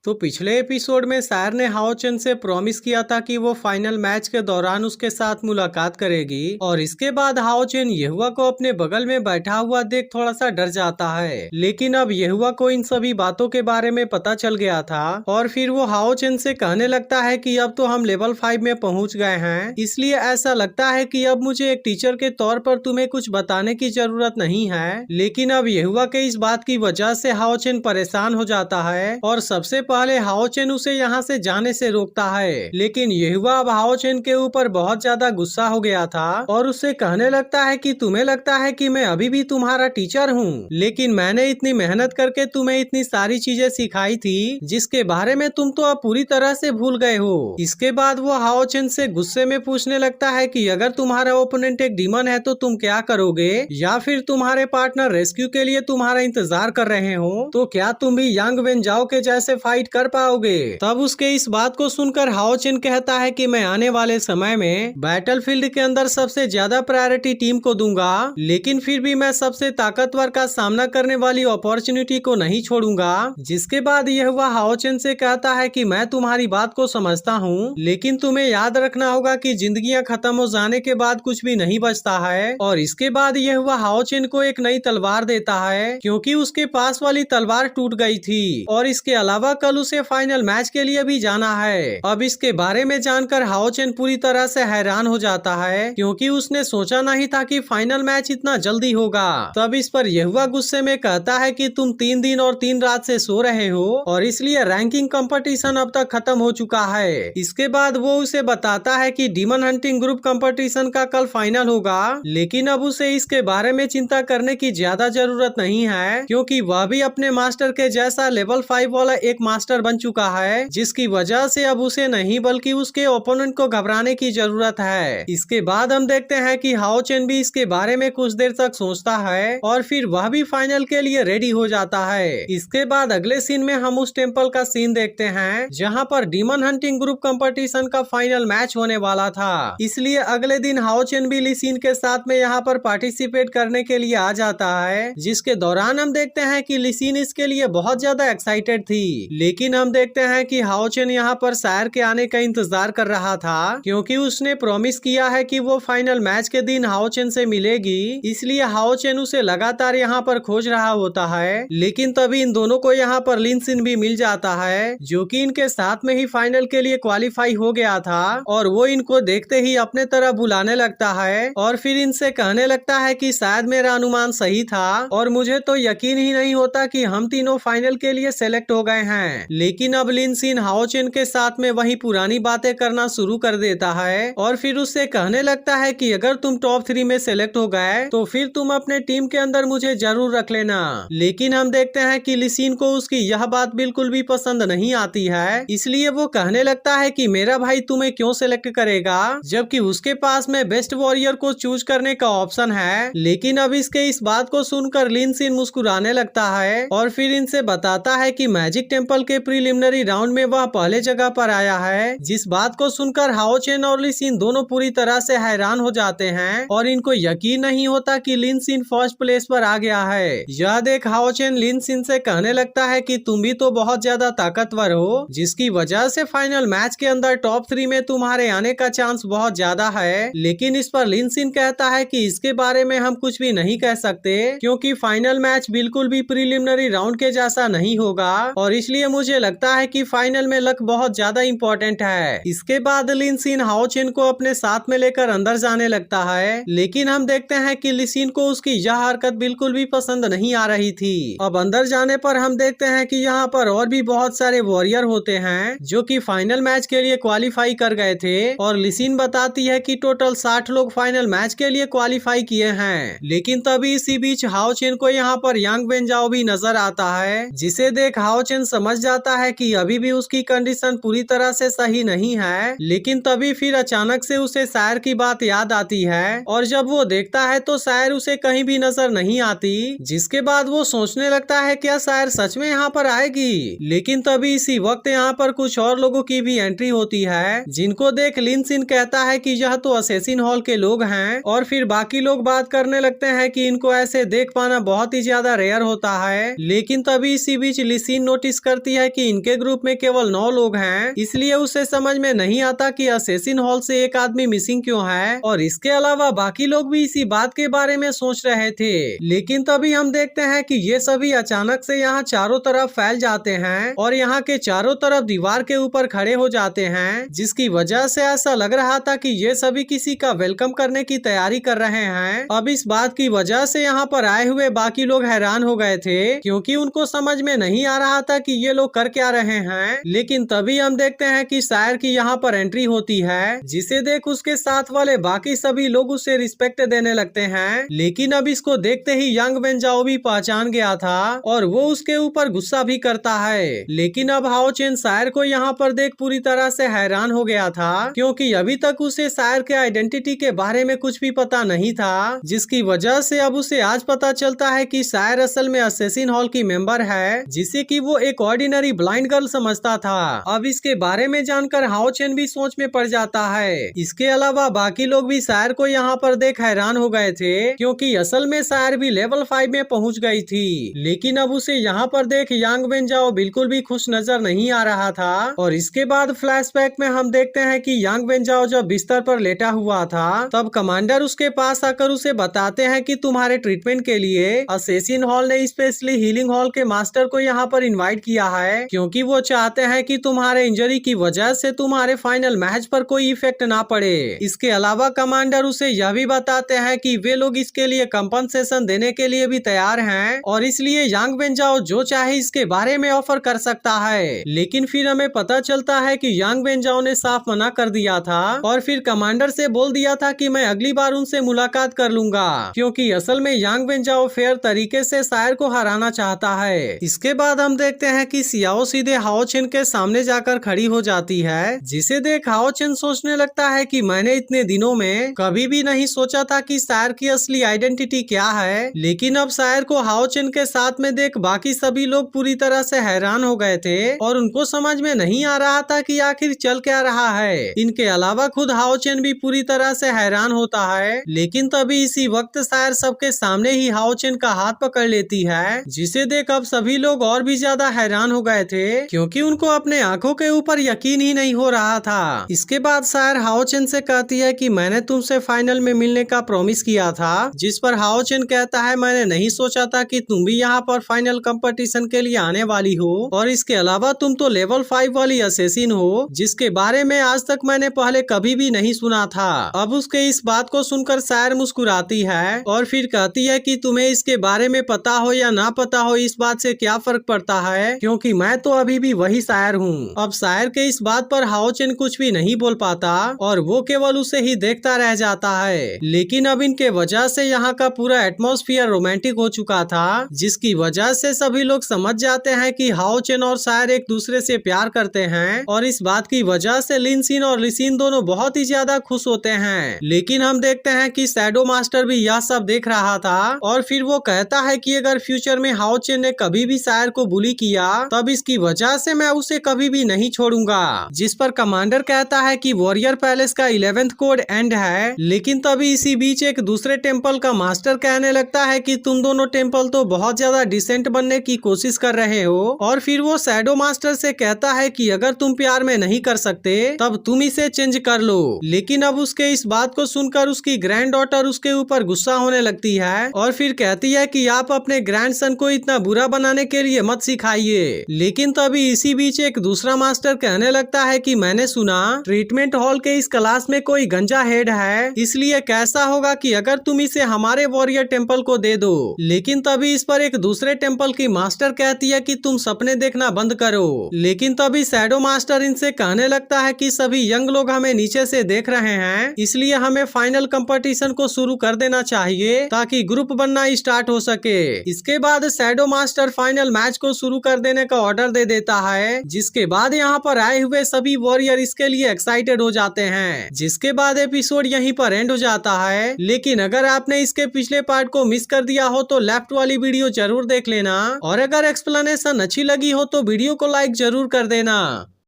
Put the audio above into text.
तो पिछले एपिसोड में सायर ने हाओ चेन से प्रॉमिस किया था कि वो फाइनल मैच के दौरान उसके साथ मुलाकात करेगी और इसके बाद हाओ चेन येहुआ को अपने बगल में बैठा हुआ देख थोड़ा सा डर जाता है। लेकिन अब येहुआ को इन सभी बातों के बारे में पता चल गया था और फिर वो हाओ चेन से कहने लगता है कि अब तो हम लेवल 5 में पहुंच गए हैं, इसलिए ऐसा लगता है कि अब मुझे एक टीचर के तौर पर तुम्हें कुछ बताने की जरूरत नहीं है। लेकिन अब येहुआ के इस बात की वजह से हाओ चेन परेशान हो जाता है और सबसे पहले हाओ चेन उसे यहाँ से जाने से रोकता है। लेकिन येहुआ अब हाओ चेन के ऊपर बहुत ज्यादा गुस्सा हो गया था और उससे कहने लगता है कि तुम्हें लगता है कि मैं अभी भी तुम्हारा टीचर हूँ, लेकिन मैंने इतनी मेहनत करके तुम्हें इतनी सारी चीजें सिखाई थी जिसके बारे में तुम तो अब पूरी तरह से भूल गए हो। इसके बाद वो हाओ चेन से गुस्से में पूछने लगता है कि अगर तुम्हारा ओपोनेंट एक डीमन है तो तुम क्या करोगे, या फिर तुम्हारे पार्टनर रेस्क्यू के लिए तुम्हारा इंतजार कर रहे हो तो क्या तुम भी यांग वेनजाओ के जैसे फाइट कर पाओगे। तब उसके इस बात को सुनकर हाओ चेन कहता है कि मैं आने वाले समय में बैटलफील्ड के अंदर सबसे ज्यादा प्रायोरिटी टीम को दूंगा, लेकिन फिर भी मैं सबसे ताकतवर का सामना करने वाली अपॉर्चुनिटी को नहीं छोड़ूंगा। जिसके बाद यह हुआ हाओ चेन से कहता है कि मैं तुम्हारी बात को समझता हूँ, लेकिन तुम्हें याद रखना होगा कि जिंदगियां खत्म हो जाने के बाद कुछ भी नहीं बचता है। और इसके बाद यह हुआ हाओ चेन को एक नई तलवार देता है क्योंकि उसके पास वाली तलवार टूट गई थी और इसके अलावा कल उसे फाइनल मैच के लिए भी जाना है। अब इसके बारे में जानकर हाओ चेन पूरी तरह से हैरान हो जाता है क्योंकि उसने सोचा नहीं था कि फाइनल मैच इतना जल्दी होगा। तब इस पर येहुआ गुस्से में कहता है कि तुम 3 दिन और 3 रात से सो रहे हो और इसलिए रैंकिंग कंपटीशन अब तक खत्म हो चुका है। इसके बाद वो उसे बताता है कि डीमन हंटिंग ग्रुप कंपटीशन का कल फाइनल होगा, लेकिन अब उसे इसके बारे में चिंता करने की ज्यादा जरूरत नहीं है क्योंकि वह भी अपने मास्टर के जैसा लेवल 5 वाला एक मास्टर बन चुका है, जिसकी वजह से अब उसे नहीं बल्कि उसके ओपोनेंट को घबराने की जरूरत है। इसके बाद हम देखते हैं कि हाओ चेन भी इसके बारे में कुछ देर तक सोचता है और फिर वह भी फाइनल के लिए रेडी हो जाता है। इसके बाद अगले सीन में हम उस टेम्पल का सीन देखते हैं जहाँ पर डीमन हंटिंग ग्रुप कंपटीशन का फाइनल मैच होने वाला था, इसलिए अगले दिन हाओ चेन भी ली सिन के साथ में यहाँ पर पार्टिसिपेट करने के लिए आ जाता है, जिसके दौरान हम देखते हैं कि ली सिन इसके लिए बहुत ज्यादा एक्साइटेड थी। लेकिन हम देखते हैं कि हाओ चेन यहाँ पर सायर के आने का इंतजार कर रहा था क्योंकि उसने प्रॉमिस किया है कि वो फाइनल मैच के दिन हाओ चेन से मिलेगी, इसलिए हाओ चेन उसे लगातार यहाँ पर खोज रहा होता है। लेकिन तभी इन दोनों को यहाँ पर लिन सिन भी मिल जाता है जो कि इनके साथ में ही फाइनल के लिए क्वालिफाई हो गया था और वो इनको देखते ही अपने तरह बुलाने लगता है और फिर इनसे कहने लगता है कि शायद मेरा अनुमान सही था और मुझे तो यकीन ही नहीं होता कि हम तीनों फाइनल के लिए सेलेक्ट हो गए हैं। लेकिन अब लिन सिन हाओ चेन के साथ में वही पुरानी बातें करना शुरू कर देता है और फिर उससे कहने लगता है कि अगर तुम टॉप 3 में सेलेक्ट हो गए तो फिर तुम अपने टीम के अंदर मुझे जरूर रख लेना। लेकिन हम देखते हैं कि ली सिन को उसकी यह बात बिल्कुल भी पसंद नहीं आती है, इसलिए वो कहने लगता है कि मेरा भाई तुम्हें क्यों सेलेक्ट करेगा जबकि उसके पास में बेस्ट वॉरियर को चूज करने का ऑप्शन है। लेकिन अब इसके इस बात को सुनकर लिन सिन मुस्कुराने लगता है और फिर इनसे बताता है कि मैजिक टेम्पल के प्रीलिमिनरी राउंड में वह पहले जगह पर आया है। जिस बात को सुनकर हाओ चेन और ली सिन दोनों पूरी तरह से हैरान हो जाते हैं और इनको यकीन नहीं होता कि लिन सिन फर्स्ट प्लेस पर आ गया है। यह देख हाओ चेन लिन सिन से कहने लगता है कि तुम भी तो बहुत ज्यादा ताकतवर हो, जिसकी वजह से फाइनल मैच के अंदर टॉप 3 में तुम्हारे आने का चांस बहुत ज्यादा है। लेकिन इस पर लिन सिन कहता है कि इसके बारे में हम कुछ भी नहीं कह सकते क्योंकि फाइनल मैच बिल्कुल भी प्रीलिमिनरी राउंड के जैसा नहीं होगा और इसलिए मुझे लगता है कि फाइनल में लक बहुत ज्यादा इम्पोर्टेंट है। इसके बाद लिन सिन हाओ चेन को अपने साथ में लेकर अंदर जाने लगता है, लेकिन हम देखते हैं कि ली सिन को उसकी यह हरकत बिल्कुल भी पसंद नहीं आ रही थी। अब अंदर जाने पर हम देखते हैं कि यहाँ पर और भी बहुत सारे वॉरियर होते हैं जो कि फाइनल मैच के लिए क्वालिफाई कर गए थे और ली सिन बताती है कि टोटल 60 लोग फाइनल मैच के लिए क्वालिफाई किए हैं। लेकिन तभी इसी बीच हाओ चेन को यहाँ पर यांग वेनजाओ भी नजर आता है, जिसे देख हाओ चेन समझ जाता है कि अभी भी उसकी कंडीशन पूरी तरह से सही नहीं है। लेकिन तभी फिर अचानक से उसे सायर की बात याद आती है और जब वो देखता है तो सायर उसे कहीं भी नजर नहीं आती, जिसके बाद वो सोचने लगता है क्या सायर सच में यहाँ पर आएगी। लेकिन तभी इसी वक्त यहाँ पर कुछ और लोगों की भी एंट्री होती है, जिनको देख लिन सिन कहता है कि यह तो असैसिन हॉल के लोग हैं और फिर बाकी लोग बात करने लगते हैं कि इनको ऐसे देख पाना बहुत ही ज्यादा रेयर होता है। लेकिन तभी इसी बीच ली सिन नोटिस करती है कि इनके ग्रुप में केवल 9 लोग हैं, इसलिए उसे समझ में नहीं आता कि असेसिन हॉल से एक आदमी मिसिंग क्यों है। और इसके अलावा बाकी लोग भी इसी बात के बारे में सोच रहे थे। लेकिन तभी हम देखते हैं कि ये सभी अचानक से यहाँ चारों तरफ फैल जाते हैं और यहाँ के चारों तरफ दीवार के ऊपर खड़े हो जाते हैं, जिसकी वजह से ऐसा लग रहा था कि ये सभी किसी का वेलकम करने की तैयारी कर रहे हैं। अब इस बात की वजह से यहाँ पर आए हुए बाकी लोग हैरान हो गए थे, क्योंकि उनको समझ में नहीं आ रहा था कि ये लोग कर क्या रहे हैं। लेकिन तभी हम देखते हैं कि शायर की यहाँ पर एंट्री होती है, जिसे देख उसके साथ वाले बाकी सभी लोग उसे रिस्पेक्ट देने लगते हैं। लेकिन अब इसको देखते ही यांग वेनजाओ भी पहचान गया था और वो उसके ऊपर गुस्सा भी करता है। लेकिन अब हाओ चेन शायर को यहाँ पर देख पूरी तरह से हैरान हो गया था, क्योंकि अभी तक उसे शायर के आइडेंटिटी के बारे में कुछ भी पता नहीं था, जिसकी वजह से अब उसे आज पता चलता है कि शायर असल में असेसिन हॉल की मेंबर है, जिसे कि वो एक ऑर्डिनरी ब्लाइंड गर्ल समझता था। अब इसके बारे में जानकर हाओ चेन भी सोच में पड़ जाता है। इसके अलावा बाकी लोग भी शायर को यहाँ पर देख हैरान हो गए थे, क्योंकि असल में शायर भी लेवल 5 में पहुँच गई थी। लेकिन अब उसे यहाँ पर देख यांग वेनजाओ बिल्कुल भी खुश नजर नहीं आ रहा था। और इसके बाद फ्लैशबैक में हम देखते हैं कि यांग वेनजाओ जब बिस्तर पर लेटा हुआ था, तब कमांडर उसके पास आकर उसे बताते हैं कि तुम्हारे ट्रीटमेंट के लिए असेसिन हॉल ने स्पेशली हीलिंग हॉल के मास्टर को यहाँ पर इनवाइट किया है, क्योंकि वो चाहते हैं कि तुम्हारे इंजरी की वजह से तुम्हारे फाइनल मैच पर कोई इफेक्ट ना पड़े। इसके अलावा कमांडर उसे यह भी बताते हैं कि वे लोग इसके लिए कंपनसेशन देने के लिए भी तैयार हैं, और इसलिए यांग वेनजाओ जो चाहे इसके बारे में ऑफर कर सकता है। लेकिन फिर हमें पता चलता है कि यांग वेनजाओ ने साफ मना कर दिया था और फिर कमांडर से बोल दिया था कि मैं अगली बार उनसे मुलाकात कर लूंगा, क्योंकि असल में यांग वेनजाओ फेयर तरीके से शायर को हराना चाहता है। इसके बाद हम देखते हैं कि सियाओ सीधे हाओ चेन के सामने जाकर खड़ी हो जाती है, जिसे देख हाओ चेन सोचने लगता है कि मैंने इतने दिनों में कभी भी नहीं सोचा था कि शायर की असली आइडेंटिटी क्या है। लेकिन अब शायर को हाओ चेन के साथ में देख बाकी सभी लोग पूरी तरह से हैरान हो गए थे और उनको समझ में नहीं आ रहा था कि आखिर चल क्या रहा है। इनके अलावा खुद हाओ चेन भी पूरी तरह से हैरान होता है। लेकिन तभी इसी वक्त शायर सबके सामने ही हाओ चेन का हाथ पकड़ लेती है, जिसे देख अब सभी लोग और भी ज्यादा हैरान हो गए थे, क्योंकि उनको अपने आंखों के ऊपर यकीन ही नहीं हो रहा था। इसके बाद शायर हाओ चेन से कहती है कि मैंने तुमसे फाइनल में मिलने का प्रॉमिस किया था, जिस पर हाओ चेन कहता है मैंने नहीं सोचा था कि तुम भी यहाँ पर फाइनल कंपटीशन के लिए आने वाली हो, और इसके अलावा तुम तो लेवल 5 वाली असेसिन हो, जिसके बारे में आज तक मैंने पहले कभी भी नहीं सुना था। अब उसके इस बात को सुनकर शायर मुस्कुराती है और फिर कहती है कि तुम्हें इसके बारे में पता हो या ना पता हो इस बात से क्या फर्क पड़ता है, क्योंकि मैं तो अभी भी वही शायर हूँ। अब शायर के इस बात पर हाओ चेन कुछ भी नहीं बोल पाता और वो केवल उसे ही देखता रह जाता है। लेकिन अब इनके वजह से यहाँ का पूरा एटमॉस्फेयर रोमांटिक हो चुका था, जिसकी वजह से सभी लोग समझ जाते हैं कि हाओ चेन और शायर एक दूसरे से प्यार करते हैं, और इस बात की वजह से लिन सिन और लिसिन दोनों बहुत ही ज्यादा खुश होते हैं। लेकिन हम देखते हैं कि शैडो मास्टर भी यह सब देख रहा था और फिर वो कहता है कि अगर फ्यूचर में हाओ चेन ने कभी भी शायर को बुली किया तब इसकी वजह से मैं उसे कभी भी नहीं छोड़ूंगा। जिस पर कमांडर कहता है कि वॉरियर पैलेस का 11th कोड एंड है। लेकिन तभी इसी बीच एक दूसरे टेम्पल का मास्टर कहने लगता है कि तुम दोनों टेम्पल तो बहुत ज्यादा डिसेंट बनने की कोशिश कर रहे हो, और फिर वो शैडो मास्टर से कहता है कि अगर तुम प्यार में नहीं कर सकते तब तुम इसे चेंज कर लो। लेकिन अब उसके इस बात को सुनकर उसकी ग्रैंड डॉटर उसके ऊपर गुस्सा होने लगती है और फिर कहती है कि आप अपने ग्रैंडसन को इतना बुरा बनाने के लिए मत सिखाइए। लेकिन तभी इसी बीच एक दूसरा मास्टर कहने लगता है कि मैंने सुना ट्रीटमेंट हॉल के इस क्लास में कोई गंजा हेड है, इसलिए कैसा होगा कि अगर तुम इसे हमारे वॉरियर टेम्पल को दे दो। लेकिन तभी इस पर एक दूसरे टेम्पल की मास्टर कहती है कि तुम सपने देखना बंद करो। लेकिन तभी शैडो मास्टर इनसे कहने लगता है कि सभी यंग लोग हमें नीचे से देख रहे हैं, इसलिए हमें फाइनल कंपटीशन को शुरू कर देना चाहिए ताकि ग्रुप बनना स्टार्ट हो सके। इसके बाद शैडो मास्टर फाइनल मैच को शुरू कर देने का ऑर्डर दे देता है, जिसके बाद यहाँ पर आए हुए सभी वॉरियर इसके लिए एक्साइटेड हो जाते हैं। जिसके बाद एपिसोड यहीं पर एंड हो जाता है। लेकिन अगर आपने इसके पिछले पार्ट को मिस कर दिया हो तो लेफ्ट वाली वीडियो जरूर देख लेना, और अगर एक्सप्लेनेशन अच्छी लगी हो तो वीडियो को लाइक जरूर कर देना।